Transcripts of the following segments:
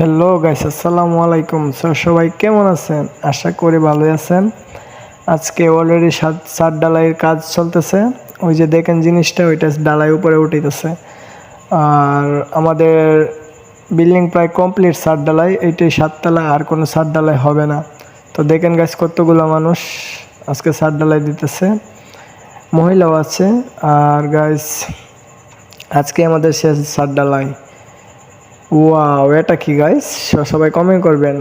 Hello guys, আসসালামু আলাইকুম। সবাই কেমন আছেন? আশা করি ভালোই আছেন। আজকে অলরেডি সাত ডালাইয়ের কাজ চলতেছে। ওই যে দেখেন জিনিসটা, ওইটা ডালাই উপরে উঠেছে। আর আমাদের বিল্ডিং প্রায় কমপ্লিট, সাত ডালাই। এইটাই সাততলা, আর কোনো সাত ডালাই হবে না। তো দেখেন গাইস, কতগুলো মানুষ আজকে সাত ডালাই দিতেছে, মহিলাও আছে। আর গাইস, আজকে আমাদের শেষ সাত ডালাই। ওয়াও, এটা কি গাইস? সবাই কমেন্ট করবেন।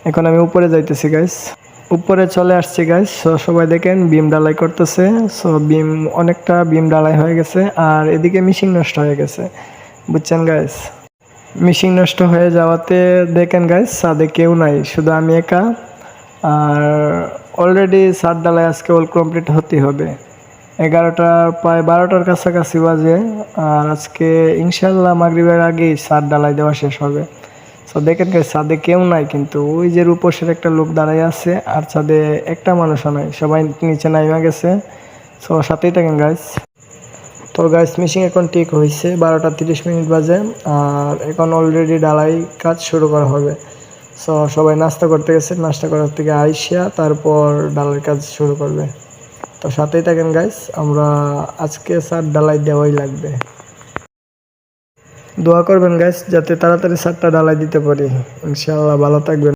এখন আমি উপরে যাইতেছি গাইস, উপরে চলে আসছি গাইস। সবাই দেখেন বিম ডালাই করতেছে। বিম, অনেকটা বিম ডালাই হয়ে গেছে। আর এদিকে মিশিং নষ্ট হয়ে গেছে, বুঝছেন গাইস। মিশিং নষ্ট হয়ে যাওয়াতে দেখেন গাইস, ছাদে কেউ নাই, শুধু আমি একা। আর অলরেডি ছাদ ডালাই আজকে অল কমপ্লিট হতে হবে। 11টা, প্রায় 12টার কাছাকাছি বাজে। আর আজকে ইনশাল্লাহ মাগরিবের আগেই ছাদ ডালাই দেওয়া শেষ হবে। তো দেখেন গাইস, ছাদে কেউ নাই, কিন্তু ওই যে রূপসের একটা লোক দাঁড়ায় আছে। আর ছাদে একটা মানুষও নাই, সবাই নিচে নাইমা গেছে। তো সাথেই থাকেন গাইস। তো গাইস, মিশিং এখন ঠিক হয়েছে, 12টা 30 বাজে। আর এখন অলরেডি ডালাই কাজ শুরু করা হবে। সবাই নাস্তা করতে গেছে, নাস্তা করার থেকে আইসা তারপর ডালাইয়ের কাজ শুরু করবে। তো সাথেই থাকেন গাইস, আমরা আজকে ছাদ ডালাই দেওয়াই লাগবে। দোয়া করবেন গাইস, যাতে তাড়াতাড়ি ছাদটা ডালাই দিতে পারি। ইনশাআল্লাহ ভালো থাকবেন।